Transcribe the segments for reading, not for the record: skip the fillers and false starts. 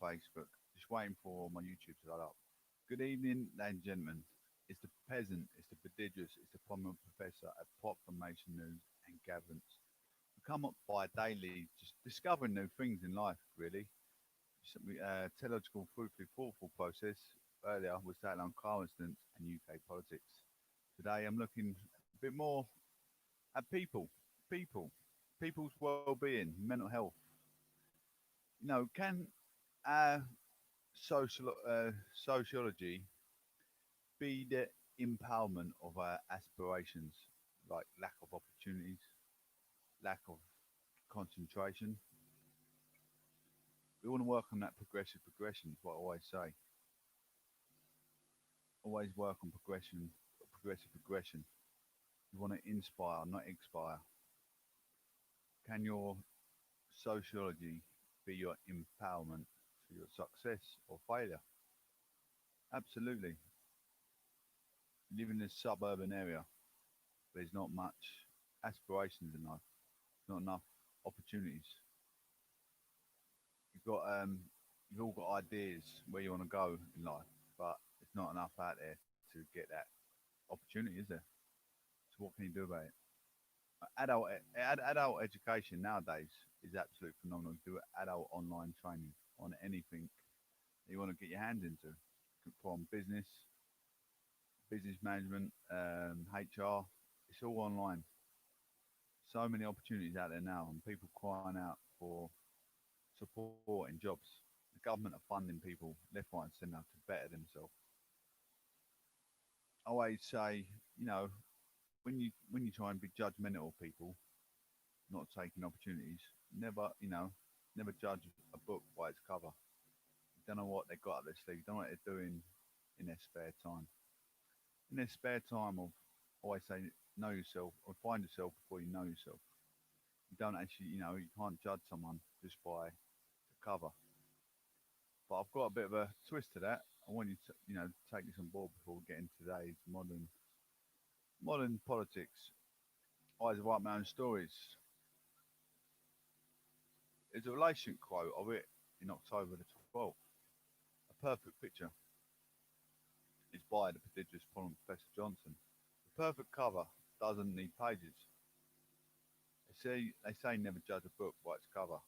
Facebook. Just waiting for my YouTube to load up. Good evening, ladies and gentlemen. It's the peasant, it's the prodigious, it's the prominent professor at Proclamation News and Gatherance. We come up by daily, just discovering new things in life, really. Teleological, fruitfully thoughtful process. Earlier was that on car incidents and UK politics. Today I'm looking a bit more at people, people's well-being, mental health. Can our sociology be the empowerment of our aspirations, like lack of opportunities, lack of concentration? We want to work on that progression. Is what I always say. Always work on progression. You want to inspire, not expire. Can your sociology be your empowerment for your success or failure? Absolutely. Live in a suburban area, there's not much aspirations in life. Not enough opportunities. You've all got ideas where you want to go in life, but there's not enough out there to get that opportunity, is there? So what can you do about it? Adult education nowadays is absolutely phenomenal. You do adult online training on anything that you want to get your hands into, from business management, HR. It's all online. So many opportunities out there now, and people crying out for support in jobs. The government are funding people left, right, and centre to better themselves. I always say, when you try and be judgmental of people not taking opportunities, never judge a book by its cover. You don't know what they've got up their sleeve. You don't know what they're doing in their spare time. In their spare time, of always say, know yourself or find yourself before you know yourself. You don't actually, you can't judge someone just by the cover. But I've got a bit of a twist to that. I want you to, take this on board before we get into today's modern politics. I always write my own stories. There's a relationship quote of it in October the 12th. A perfect picture. It's by the prodigious Professor Johnson. The perfect cover doesn't need pages. They say never judge a book by its cover.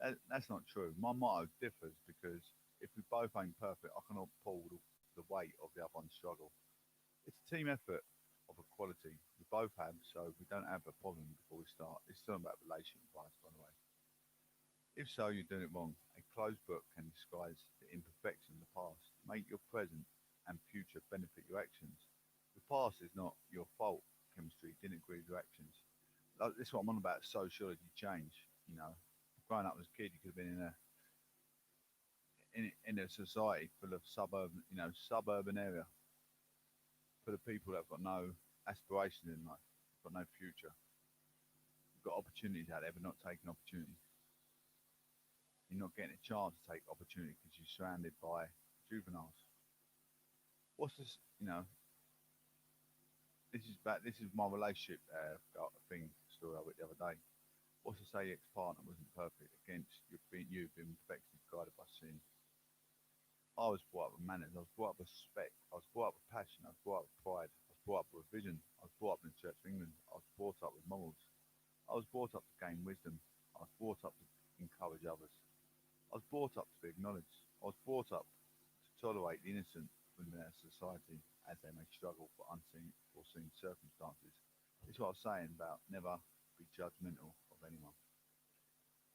That's not true. My motto differs because if we both ain't perfect, I cannot pull the weight of the other one's struggle. It's a team effort of equality. We both have, so we don't have a problem before we start. It's still about relation advice, by the way. If so, you're doing it wrong. A closed book can disguise the imperfection of the past, make your present and future benefit your actions. The past is not your fault. Chemistry didn't agree with your actions. This is what I'm on about. Sociology change. Growing up as a kid, you could have been in a society full of suburban area, full of people that have got no aspirations in life, got no future. You've got opportunities out there, but not taking opportunities. You're not getting a chance to take opportunity because you're surrounded by juveniles. What's this? This is my relationship thing story I read the other day. What's to say your ex-partner wasn't perfect against you being perfectly guided by sin? I was brought up with manners. I was brought up with respect. I was brought up with passion. I was brought up with pride. I was brought up with vision. I was brought up in the Church of England. I was brought up with morals. I was brought up to gain wisdom. I was brought up to encourage others. I was brought up to be acknowledged. I was brought up to tolerate the innocent within our society as they may struggle for unseen, foreseen circumstances. This is what I was saying about never be judgmental of anyone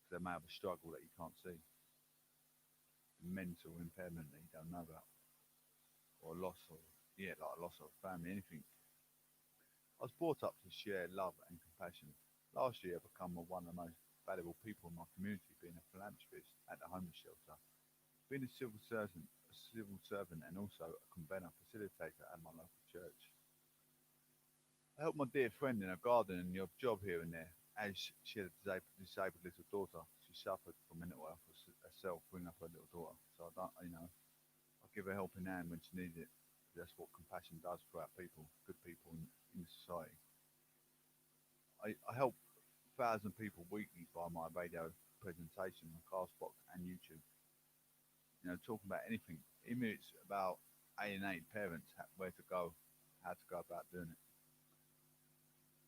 because they may have a struggle that you can't see, a mental impairment that you don't know about, or a loss of like a loss of family, anything. I was brought up to share love and compassion. Last year, I became one of the most valuable people in my community, being a philanthropist at the homeless shelter, being a civil servant, and also a convener facilitator at my local church. I helped my dear friend in her garden and the odd job here and there, as she had a disabled little daughter. She suffered from mental health herself, bringing up her little daughter. So I give her a helping hand when she needed it. That's what compassion does for our people, good people in society. I help 1,000 people weekly by my radio presentation on Castbox and YouTube. talking about anything, even if it's about alienated parents, where to go, how to go about doing it.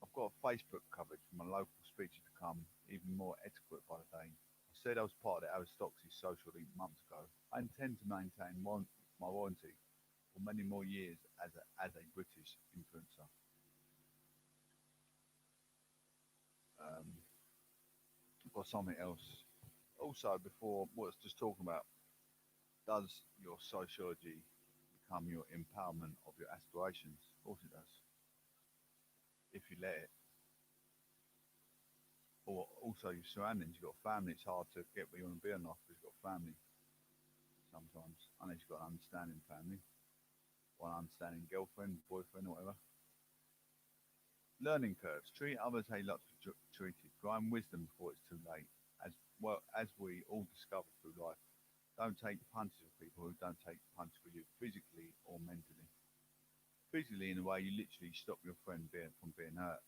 I've got a Facebook coverage for my local speech to become even more etiquette by the day. I said I was part of the aristocracy social elite months ago. I intend to maintain my warranty for many more years as a British influencer. Um, I've got something else. Also, before what I was just talking about, does your sociology become your empowerment of your aspirations? Of course it does, if you let it. Or also your surroundings. You've got family. It's hard to get where you want to be in life because you've got family sometimes. Unless you've got an understanding family or an understanding girlfriend, boyfriend, or whatever. Learning curves. Treat others how you like to be treated. Grind wisdom before it's too late. As well as we all discover through life, don't take punches of people who don't take punches for you, physically or mentally. Physically, in a way, you literally stop your friend from being hurt.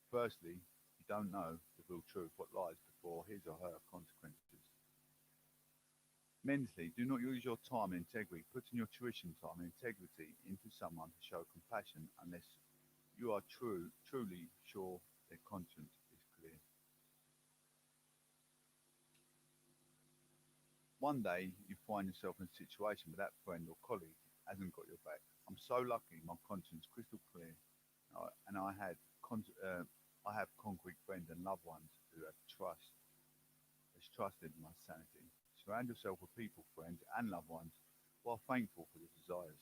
Firstly, you don't know the real truth, what lies before his or her consequences. Mentally, do not use your time and integrity, putting your tuition time and integrity into someone to show compassion unless you are truly sure their conscience is clear. One day you find yourself in a situation where that friend or colleague hasn't got your back. I'm so lucky, my conscience crystal clear, and I have concrete friends and loved ones who have has trusted my sanity. Surround yourself with people, friends, and loved ones who are thankful for your desires.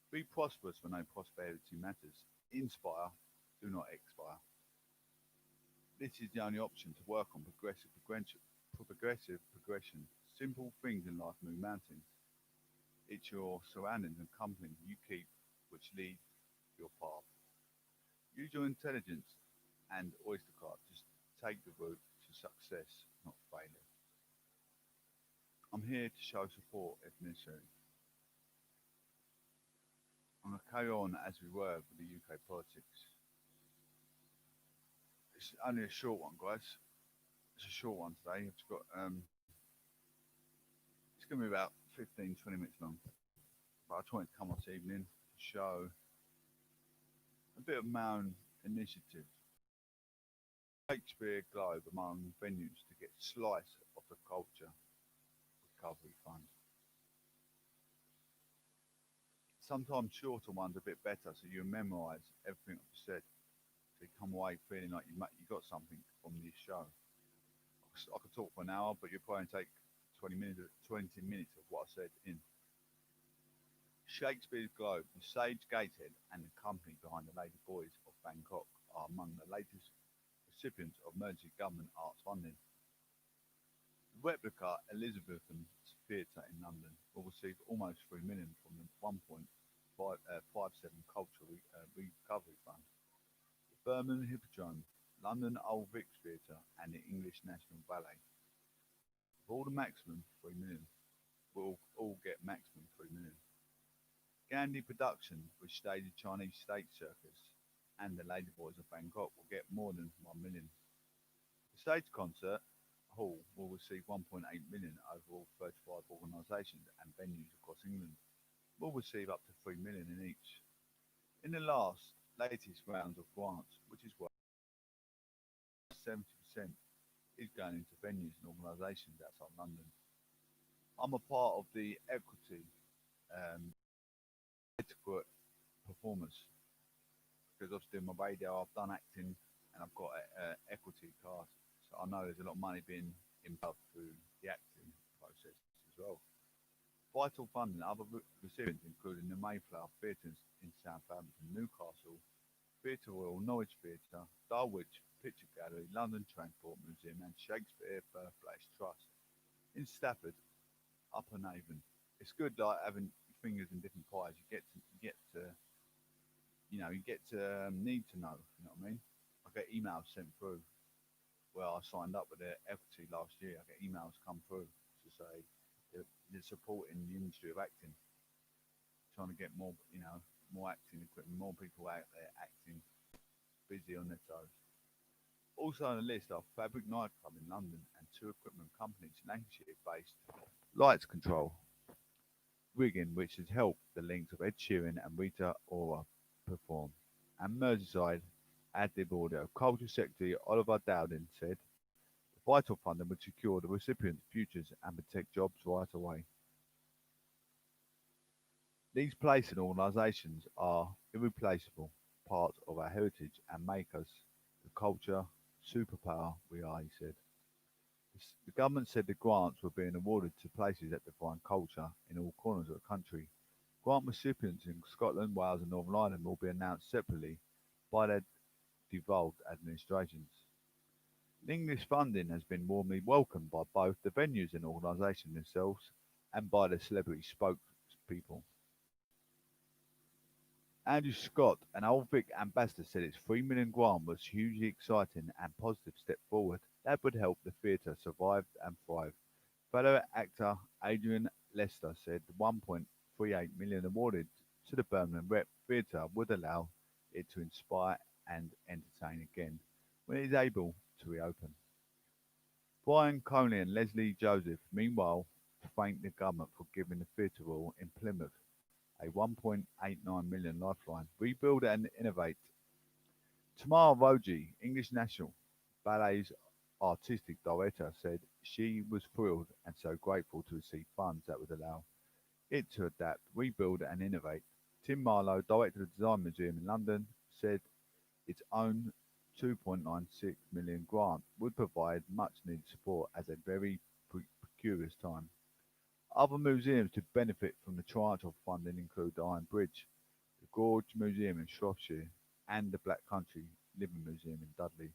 Be prosperous when no prosperity matters. Inspire, do not expire. This is the only option to work on progressive progression. Simple things in life move mountains. It's your surroundings and company you keep which lead your path. Use your intelligence and oyster card. Just take the route to success, not failure. I'm here to show support if necessary. I'm going to carry on as we were with the UK politics. It's only a short one, guys. It's a short one today. It's going to be about 15, 20 minutes long. But I just wanted to come on this evening to show a bit of my own initiative. Shakespeare Globe among venues to get slice of the culture recovery fund. Sometimes shorter ones are a bit better, so you memorise everything I've said. So you come away feeling like you got something from this show. I could talk for an hour, but you'll probably take 20 minutes of what I said in. Shakespeare's Globe, the Sage Gatehead, and the company behind the Lady Boys of Bangkok are among the latest recipients of emergency government arts funding. The replica Elizabethan Theatre in London will receive almost 3 million from the 1.57 Cultural Recovery Fund. The Birmingham Hippodrome, London Old Vic Theatre, and the English National Ballet. For all the maximum 3 million, will all get maximum 3 million. Gandhi Production, which staged the Chinese State Circus, and the Ladyboys of Bangkok will get more than 1 million. The stage concert hall will receive 1.8 million. Overall, 35 organisations and venues across England will receive up to 3 million in each. In the latest rounds of grants, which is what 70% is going into venues and organisations outside London. I'm a part of the etiquette performance because obviously in my radio I've done acting and I've got an equity card, so I know there's a lot of money being involved through the acting process as well. Vital funding, other recipients including the Mayflower Theatre in Southampton, Newcastle, Theatre Royal, Norwich Theatre, Dulwich Picture Gallery, London Transport Museum, and Shakespeare Birthplace Trust in Stafford upon Avon. It's good like having fingers in different pies. You get to need to know. You know what I mean? I get emails sent through. Well, I signed up with the equity last year. I get emails come through to say they're supporting the industry of acting, trying to get more acting equipment, more people out there acting, busy on their toes. Also on the list are Fabric Nightclub in London and two equipment companies, Lancashire based Lights control, rigging which has helped the links of Ed Sheeran and Rita Ora perform. And Merseyside Adlib Audio. Culture Secretary Oliver Dowden said the vital funding would secure the recipients' futures and protect jobs right away. These places and organisations are irreplaceable parts of our heritage and make us the culture superpower we are, he said. The government said the grants were being awarded to places that define culture in all corners of the country. Grant recipients in Scotland, Wales and Northern Ireland will be announced separately by their devolved administrations. The English funding has been warmly welcomed by both the venues and organisations themselves and by the celebrity spokespeople. Andrew Scott, an Old Vic ambassador, said its 3 million grant was a hugely exciting and positive step forward that would help the theatre survive and thrive. Fellow actor Adrian Lester said the 1.38 million awarded to the Birmingham Rep Theatre would allow it to inspire and entertain again when it is able to reopen. Brian Conley and Leslie Joseph, meanwhile, thanked the government for giving the Theatre Royal in Plymouth a 1.89 million lifeline. Rebuild and innovate. Tamara Roji, English National Ballet's artistic director, said she was thrilled and so grateful to receive funds that would allow it to adapt, rebuild and innovate. Tim Marlowe, director of the Design Museum in London, said its own 2.96 million grant would provide much needed support at a very precarious time. Other museums to benefit from the tranche of funding include the Iron Bridge, the Gorge Museum in Shropshire, and the Black Country Living Museum in Dudley.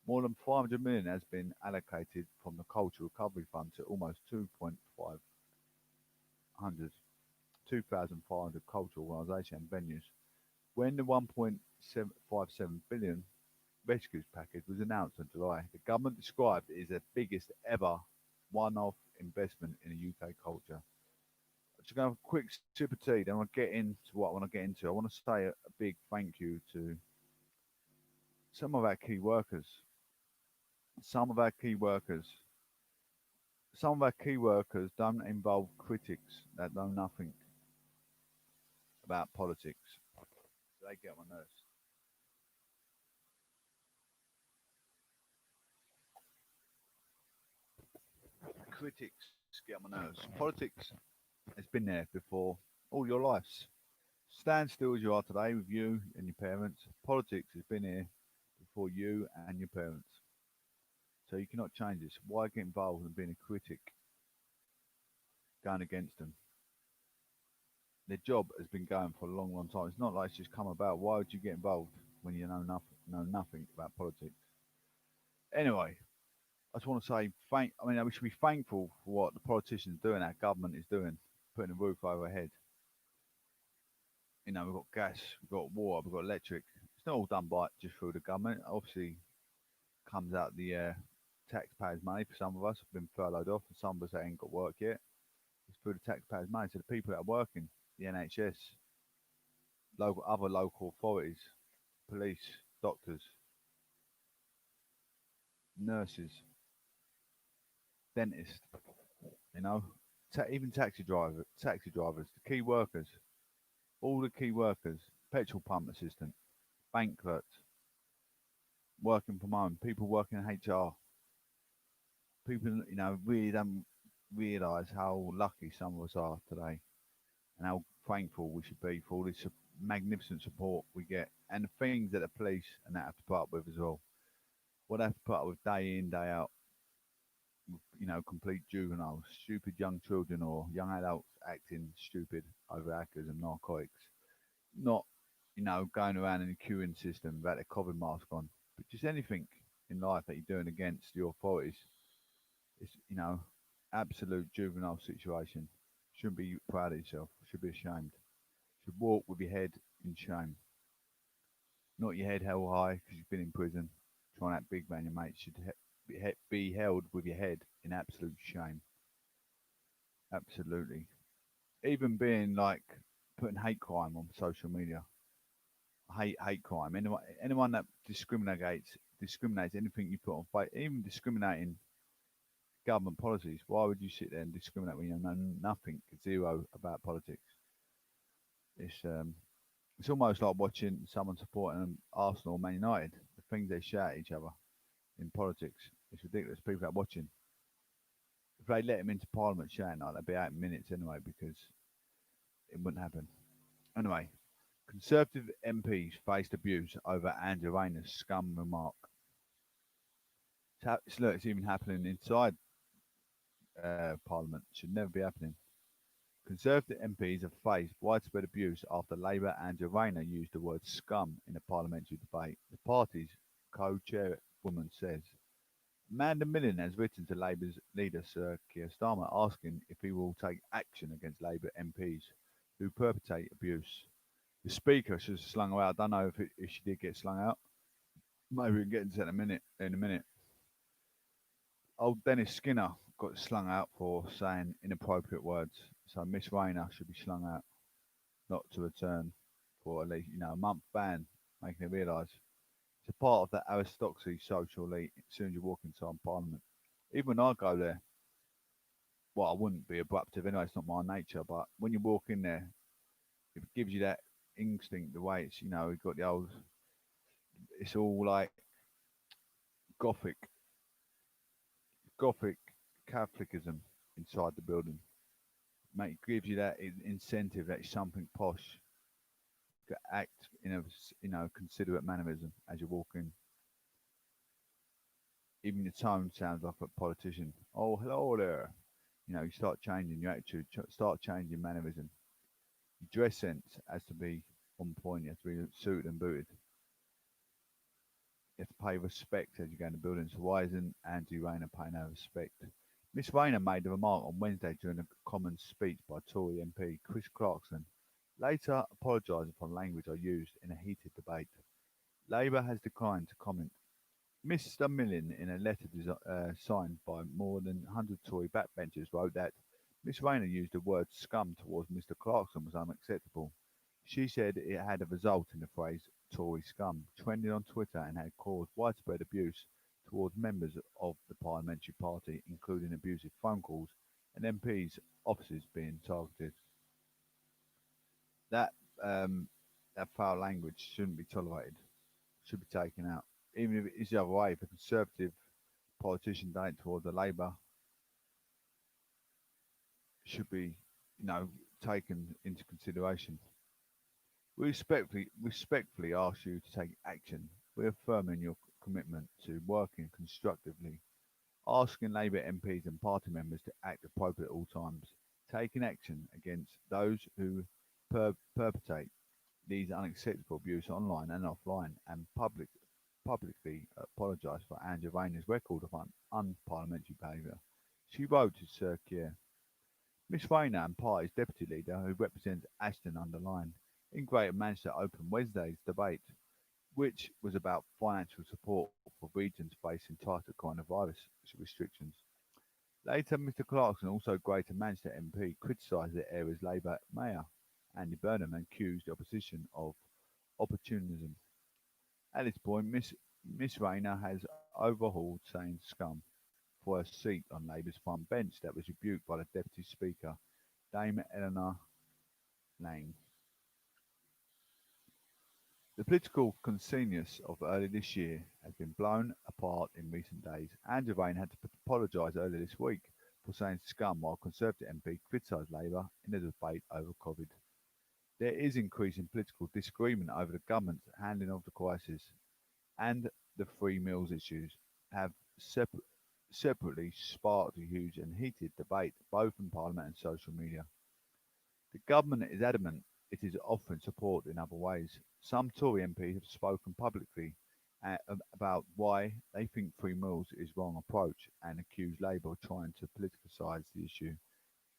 More than 500 million has been allocated from the Cultural Recovery Fund to almost 2,500 cultural organisations and venues. When the 1.57 billion rescues package was announced in July, the government described it as the biggest ever one-off investment in the UK culture. I'm just going to have a quick sip of tea, then I'll get into what I want to get into. I want to say a big thank you to some of our key workers. Some of our key workers. Some of our key workers don't involve critics that know nothing about politics. They get on my nerves. Critics get on my nerves. Politics has been there before all your lives. Stand still as you are today with you and your parents. Politics has been here before you and your parents. So you cannot change this. Why get involved in being a critic going against them? Their job has been going for a long, long time. It's not like it's just come about. Why would you get involved when you know nothing about politics? Anyway, I just want to say we should be thankful for what the politicians are doing, our government is doing, putting a roof over our head. We've got gas, we've got water, we've got electric. It's not all done by just through the government. Obviously, comes out the taxpayers' money for some of us have been furloughed off, and some of us ain't got work yet. It's through the taxpayers' money. So the people that are working, the NHS, other local authorities, police, doctors, nurses, dentists, you know, even taxi drivers, the key workers, all the key workers, petrol pump assistant, bank clerks, working from home, people working in HR, people, really don't realise how lucky some of us are today and how thankful we should be for all this magnificent support we get and the things that the police and that have to put up with as well. What they have to put up with day in, day out, complete juveniles, stupid young children or young adults acting stupid over hackers and narcotics. Not, going around in a queuing system without a COVID mask on, but just anything in life that you're doing against your authorities. It's, absolute juvenile situation. Shouldn't be proud of yourself. Should be ashamed. Should walk with your head in shame. Not your head held high because you've been in prison. Trying that big man, your mate should be held with your head in absolute shame. Absolutely. Even being like putting hate crime on social media. Hate crime. Anyone that discriminates anything you put on Facebook, even discriminating government policies. Why would you sit there and discriminate when you know nothing, zero about politics? It's um, it's almost like watching someone supporting Arsenal or Man United. The things they shout at each other in politics. It's ridiculous. People are watching. If they let him into Parliament shouting like, they'd be out in minutes anyway because it wouldn't happen. Anyway, Conservative MPs faced abuse over Andrew Rayner's scum remark. Look, it's even happening inside Parliament. Should never be happening. Conservative MPs have faced widespread abuse after Labour Andrew Rayner used the word scum in a parliamentary debate. The party's co-chairwoman says Amanda Millen has written to Labour's leader Sir Keir Starmer asking if he will take action against Labour MPs who perpetrate abuse. The Speaker should have slung her out. I don't know if she did get slung out. Maybe we can get into that in a minute. Old Dennis Skinner got slung out for saying inappropriate words. So Miss Rayner should be slung out, not to return for at least a month ban, making it realise it's a part of that aristocracy social elite. As soon as you walk inside Parliament, even when I go there, well, I wouldn't be abruptive anyway. It's not my nature, but when you walk in there, it gives you that instinct. The way it's you've got the old. It's all like Gothic, Gothic Catholicism inside the building. Mate, gives you that incentive that it's something posh. To act in a considerate mannerism as you walk in. Even your tone sounds like a politician. Oh, hello there. You start changing your attitude, start changing mannerism. Your dress sense has to be on point. You have to be suited and booted. You have to pay respect as you go in the building. So why isn't Andrew Rayner paying no respect? Miss Rayner made the remark on Wednesday during a Commons speech by Tory MP Chris Clarkson, later apologising for the language I used in a heated debate. Labour has declined to comment. Mr Millen, in a letter signed by more than 100 Tory backbenchers, wrote that Miss Rayner used the word scum towards Mr Clarkson was unacceptable. She said it had a result in the phrase Tory scum, trending on Twitter and had caused widespread abuse towards members of the parliamentary party, including abusive phone calls and MPs' offices being targeted. That um, that foul language shouldn't be tolerated, should be taken out. Even if it is the other way, if a Conservative politician done it towards a Labour, should be, taken into consideration. We respectfully ask you to take action, reaffirming your commitment to working constructively, asking Labour MPs and party members to act appropriately at all times, taking action against those who perpetrate these unacceptable abuse online and offline, and publicly apologised for Andrew Rayner's record of unparliamentary behaviour. She wrote to Sir Keir. Miss Rayner and party's deputy leader, who represents Ashton-under-Lyne, in Greater Manchester opened Wednesday's debate, which was about financial support for regions facing tighter coronavirus restrictions. Later, Mr Clarkson, also Greater Manchester MP, criticised the area's Labour mayor, Andy Burnham, and accused the opposition of opportunism. At this point, Miss Rayner has overhauled saying scum for a seat on Labour's front bench that was rebuked by the Deputy Speaker, Dame Eleanor Lang. The political consensus of early this year has been blown apart in recent days. Andrew Rayner had to apologise earlier this week for saying scum while Conservative MP criticised Labour in a debate over COVID. There is increasing political disagreement over the government's handling of the crisis, and the free meals issues have separately sparked a huge and heated debate both in Parliament and social media. The government is adamant it is offering support in other ways. Some Tory MPs have spoken publicly about why they think free meals is the wrong approach and accused Labour of trying to politicise the issue.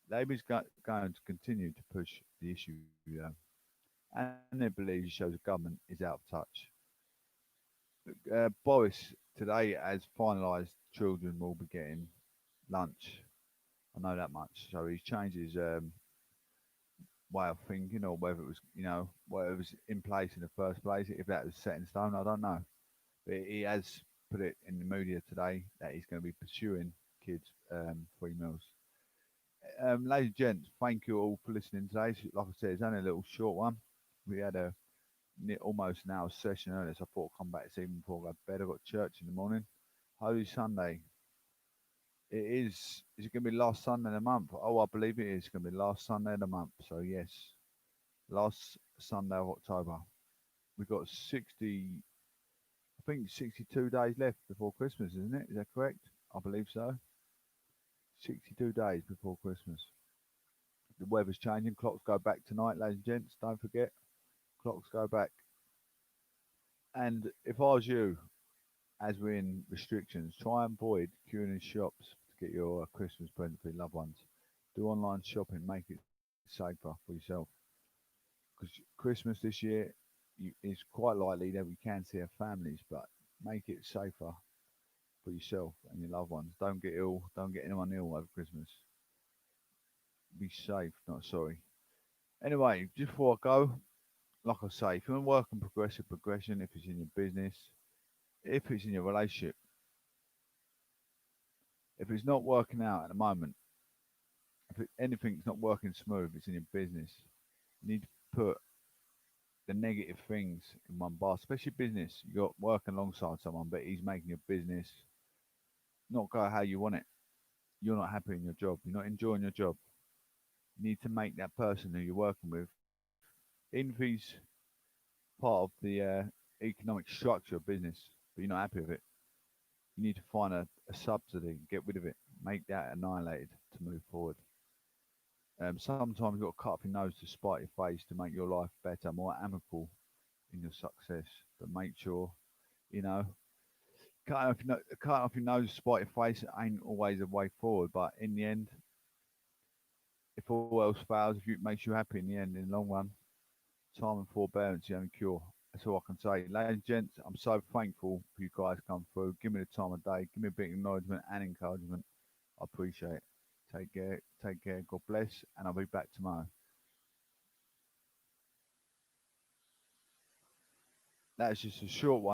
Labour is going to continue to push the issue, and their belief shows the government is out of touch. Boris today has finalised children will be getting lunch. I know that much. So he's changed his way of thinking, or whether it was, whether it was in place in the first place. If that was set in stone, I don't know. But he has put it in the media today that he's going to be pursuing kids 3 meals. Ladies and gents, thank you all for listening today. Like I said, it's only a little short one. We had a almost an hour session earlier, so I thought I'd come back this evening before I go to bed. I've got church in the morning. Holy Sunday. It is. Is it going to be last Sunday of the month? Oh, I believe it is. It's going to be last Sunday of the month. So, yes, last Sunday of October. We've got 60, I think 62 days left before Christmas, isn't it? Is that correct? I believe so. 62 days before Christmas. The weather's changing. Clocks go back tonight, ladies and gents. Don't forget, clocks go back. And if I was you, as we're in restrictions, try and avoid queuing in shops to get your Christmas present for your loved ones. Do online shopping, make it safer for yourself. Because Christmas this year is quite likely that we can see our families, but make it safer for yourself and your loved ones. Don't get ill. Don't get anyone ill over Christmas. Be safe, not sorry. Anyway, just before I go, like I say, if you want to work on progression, if it's in your business, if it's in your relationship, if it's not working out at the moment, anything's not working smooth, it's in your business. You need to put the negative things in one bar, especially business. You got working alongside someone, but he's making your business not go how you want it. You're not happy in your job. You're not enjoying your job. You need to make that person who you're working with, even if he's part of the economic structure of business, but you're not happy with it. You need to find a subsidy, get rid of it, make that annihilated to move forward. Sometimes you've got to cut off your nose to spite your face to make your life better, more amicable in your success. But make sure, you know, cut off your nose to spite your face ain't always a way forward. But in the end, if all else fails, if it makes you happy in the end, in the long run, time and forbearance is the only cure. That's all I can say. Ladies and gents, I'm so thankful for you guys come through. Give me the time of day. Give me a bit of acknowledgement and encouragement. I appreciate it. Take care. Take care. God bless. And I'll be back tomorrow. That's just a short one.